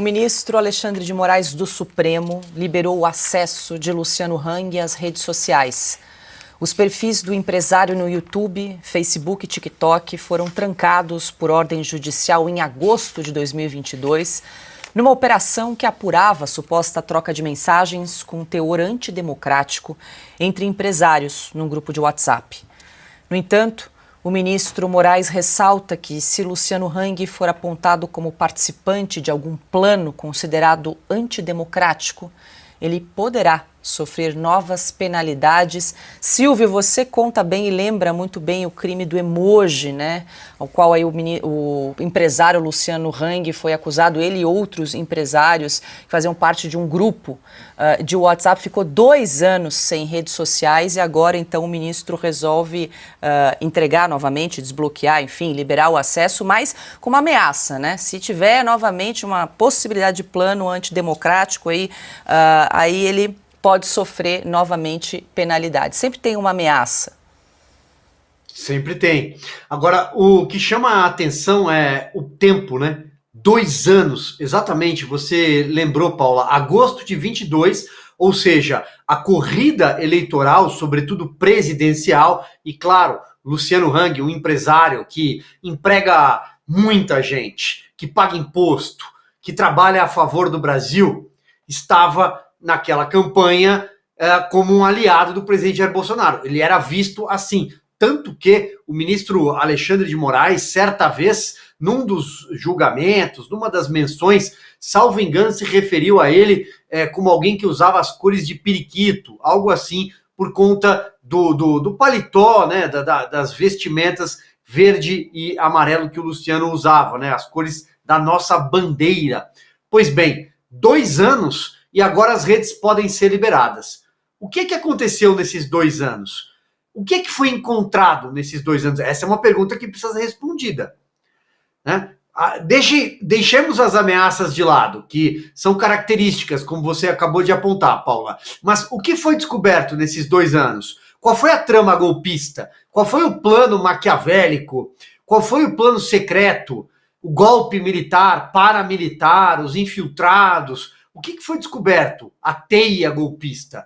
O ministro Alexandre de Moraes do Supremo liberou o acesso de Luciano Hang às redes sociais. Os perfis do empresário no YouTube, Facebook e TikTok foram trancados por ordem judicial em agosto de 2022, numa operação que apurava a suposta troca de mensagens com teor antidemocrático entre empresários num grupo de WhatsApp. No entanto, o ministro Moraes ressalta que, se Luciano Hang for apontado como participante de algum plano considerado antidemocrático, ele poderá sofrer novas penalidades. Silvio, você conta bem e lembra muito bem o crime do emoji, né? Ao qual aí o empresário Luciano Hang foi acusado, ele e outros empresários que faziam parte de um grupo de WhatsApp, ficou 2 anos sem redes sociais e agora então o ministro resolve entregar novamente, desbloquear, enfim, liberar o acesso, mas com uma ameaça, né? Se tiver novamente uma possibilidade de plano antidemocrático aí ele pode sofrer novamente penalidade. Sempre tem uma ameaça. Sempre tem. Agora, o que chama a atenção é o tempo, né? 2 anos, exatamente, você lembrou, Paula, agosto de 22, ou seja, a corrida eleitoral, sobretudo presidencial, e claro, Luciano Hang, um empresário que emprega muita gente, que paga imposto, que trabalha a favor do Brasil, estava naquela campanha como um aliado do presidente Jair Bolsonaro. Ele era visto assim, tanto que o ministro Alexandre de Moraes, certa vez, num dos julgamentos, numa das menções, salvo engano, se referiu a ele como alguém que usava as cores de periquito, algo assim, por conta do paletó, né, das vestimentas verde e amarelo que o Luciano usava, né, as cores da nossa bandeira. Pois bem, 2 anos e agora as redes podem ser liberadas. O que aconteceu nesses 2 anos? O que foi encontrado nesses 2 anos? Essa é uma pergunta que precisa ser respondida, né? Deixemos as ameaças de lado, que são características, como você acabou de apontar, Paula. Mas o que foi descoberto nesses 2 anos? Qual foi a trama golpista? Qual foi o plano maquiavélico? Qual foi o plano secreto? O golpe militar, paramilitar, os infiltrados? O que foi descoberto? A teia golpista.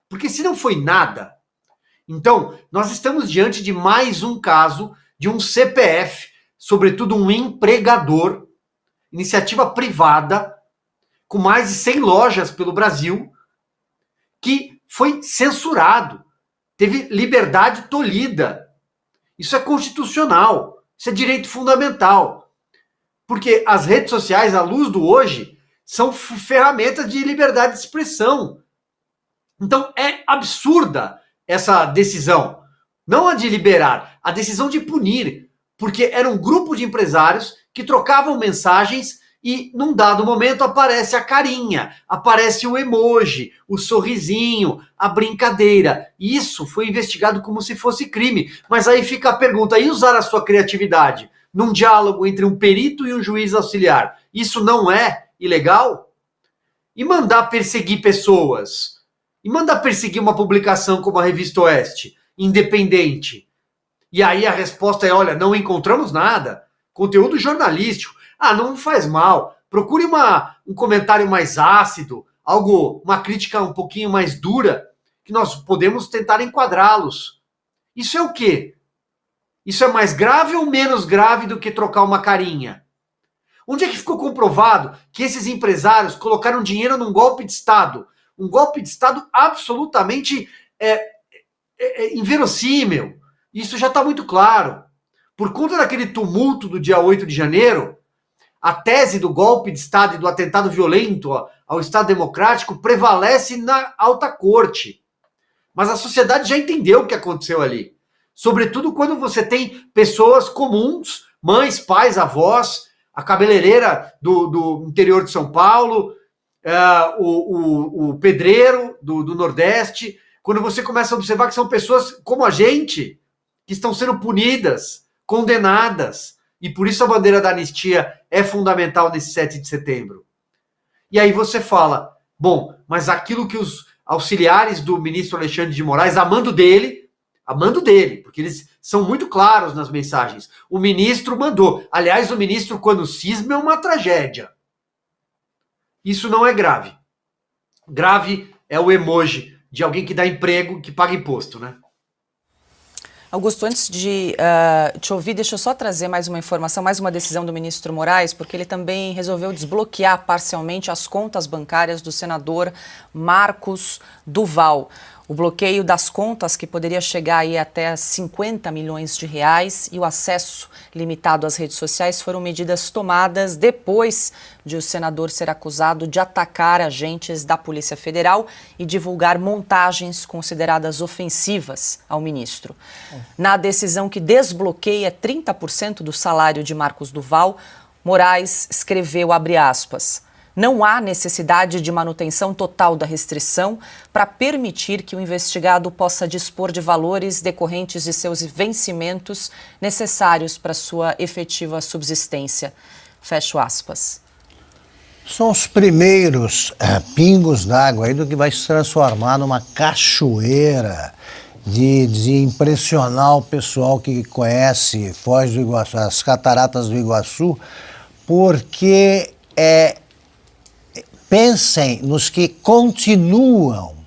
Porque se não foi nada, então nós estamos diante de mais um caso de um CPF, sobretudo um empregador, iniciativa privada, com mais de 100 lojas pelo Brasil, que foi censurado, teve liberdade tolhida. Isso é constitucional, isso é direito fundamental. Porque as redes sociais, à luz do hoje, são ferramentas de liberdade de expressão. Então é absurda essa decisão. Não a de liberar, a decisão de punir. Porque era um grupo de empresários que trocavam mensagens e num dado momento aparece a carinha, aparece o emoji, o sorrisinho, a brincadeira. Isso foi investigado como se fosse crime. Mas aí fica a pergunta, e usar a sua criatividade num diálogo entre um perito e um juiz auxiliar? Isso não é ilegal? E mandar perseguir pessoas? E mandar perseguir uma publicação como a Revista Oeste, independente? E aí a resposta é, olha, não encontramos nada. Conteúdo jornalístico. Ah, não faz mal. Procure um comentário mais ácido, uma crítica um pouquinho mais dura, que nós podemos tentar enquadrá-los. Isso é o quê? Isso é mais grave ou menos grave do que trocar uma carinha? Onde é que ficou comprovado que esses empresários colocaram dinheiro num golpe de Estado? Um golpe de Estado absolutamente inverossímil. Isso já está muito claro. Por conta daquele tumulto do dia 8 de janeiro, a tese do golpe de Estado e do atentado violento ao Estado Democrático prevalece na alta corte. Mas a sociedade já entendeu o que aconteceu ali. Sobretudo quando você tem pessoas comuns, mães, pais, avós, a cabeleireira do interior de São Paulo, o pedreiro do Nordeste, quando você começa a observar que são pessoas como a gente, que estão sendo punidas, condenadas, e por isso a bandeira da anistia é fundamental nesse 7 de setembro. E aí você fala, bom, mas aquilo que os auxiliares do ministro Alexandre de Moraes, amando dele, porque eles são muito claros nas mensagens. O ministro mandou. Aliás, o ministro, quando cisma, é uma tragédia. Isso não é grave. Grave é o emoji de alguém que dá emprego, que paga imposto, né? Augusto, antes de te ouvir, deixa eu só trazer mais uma informação, mais uma decisão do ministro Moraes, porque ele também resolveu desbloquear parcialmente as contas bancárias do senador Marcos Duval. O bloqueio das contas, que poderia chegar aí até 50 milhões de reais, e o acesso limitado às redes sociais foram medidas tomadas depois de o senador ser acusado de atacar agentes da Polícia Federal e divulgar montagens consideradas ofensivas ao ministro. Na decisão que desbloqueia 30% do salário de Marcos Duval, Moraes escreveu, abre aspas, não há necessidade de manutenção total da restrição para permitir que o investigado possa dispor de valores decorrentes de seus vencimentos necessários para sua efetiva subsistência. Fecho aspas. São os primeiros pingos d'água aí do que vai se transformar numa cachoeira de impressionar o pessoal que conhece Foz do Iguaçu, as cataratas do Iguaçu, porque pensem nos que continuam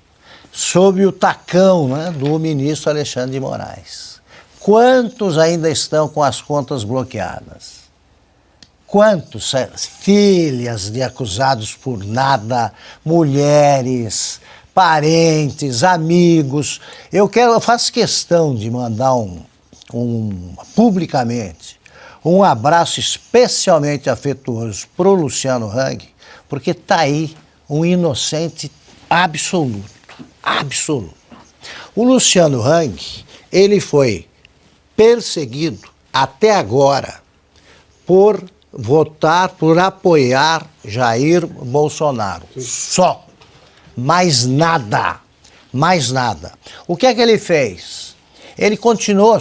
sob o tacão, né, do ministro Alexandre de Moraes. Quantos ainda estão com as contas bloqueadas? Quantos filhas de acusados por nada, mulheres, parentes, amigos? Eu faço questão de mandar publicamente um abraço especialmente afetuoso para o Luciano Hang, porque está aí um inocente absoluto, absoluto. O Luciano Hang, ele foi perseguido até agora por apoiar Jair Bolsonaro. Só. Mais nada. Mais nada. O que é que ele fez? Ele continuou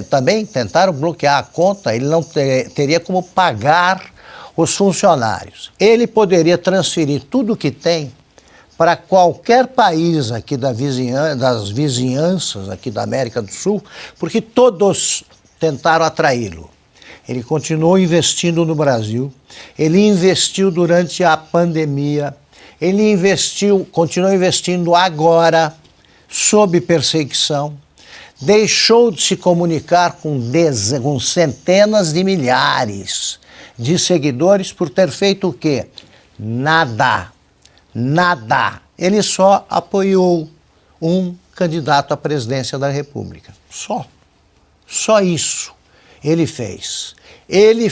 também tentaram bloquear a conta, ele não teria como pagar os funcionários. Ele poderia transferir tudo o que tem para qualquer país aqui das vizinhanças aqui da América do Sul, porque todos tentaram atraí-lo. Ele continuou investindo no Brasil, ele investiu durante a pandemia, ele continuou investindo agora, sob perseguição, deixou de se comunicar com centenas de milhares de seguidores por ter feito o quê? Nada. Nada. Ele só apoiou um candidato à presidência da República. Só. Só isso ele fez. Ele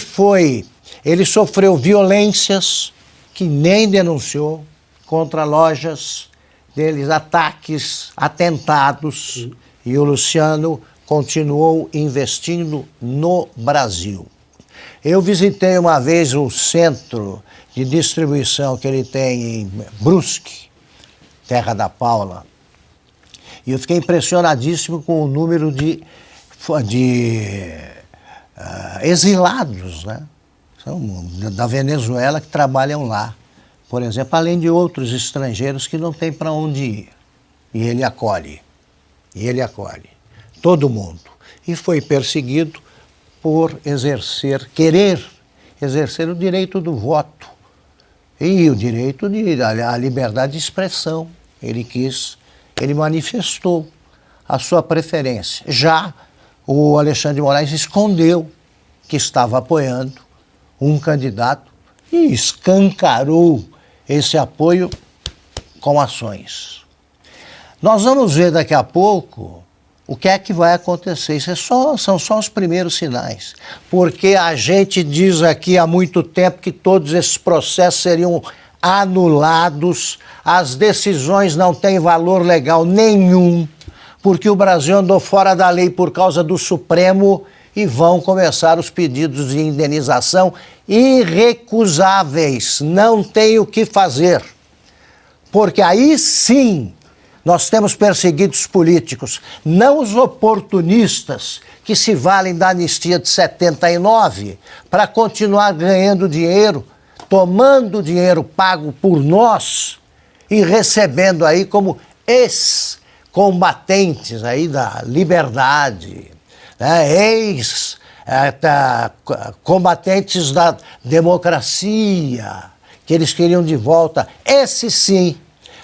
sofreu violências que nem denunciou contra lojas deles, ataques, atentados, e o Luciano continuou investindo no Brasil. Eu visitei uma vez um centro de distribuição que ele tem em Brusque, terra da Paula, e eu fiquei impressionadíssimo com o número de exilados, né? Da Venezuela que trabalham lá, por exemplo, além de outros estrangeiros que não têm para onde ir. E ele acolhe todo mundo. E foi perseguido por querer exercer o direito do voto e o direito à liberdade de expressão. Ele manifestou a sua preferência. Já o Alexandre de Moraes escondeu que estava apoiando um candidato e escancarou esse apoio com ações. Nós vamos ver daqui a pouco o que é que vai acontecer. São só os primeiros sinais, porque a gente diz aqui há muito tempo que todos esses processos seriam anulados, as decisões não têm valor legal nenhum, porque o Brasil andou fora da lei por causa do Supremo e vão começar os pedidos de indenização irrecusáveis. Não tem o que fazer, porque aí sim nós temos perseguidos políticos, não os oportunistas que se valem da anistia de 79 para continuar ganhando dinheiro, tomando dinheiro pago por nós e recebendo aí como ex-combatentes aí da liberdade, né? Combatentes da democracia, que eles queriam de volta, esses sim,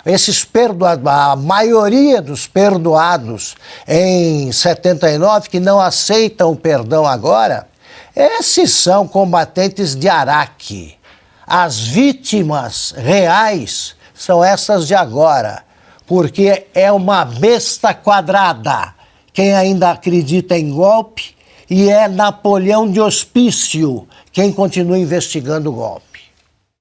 esses perdoados, a maioria dos perdoados em 79, que não aceitam o perdão agora, esses são combatentes de Araque. As vítimas reais são essas de agora, porque é uma besta quadrada. Quem ainda acredita em golpe, e é Napoleão de Hospício quem continua investigando o golpe.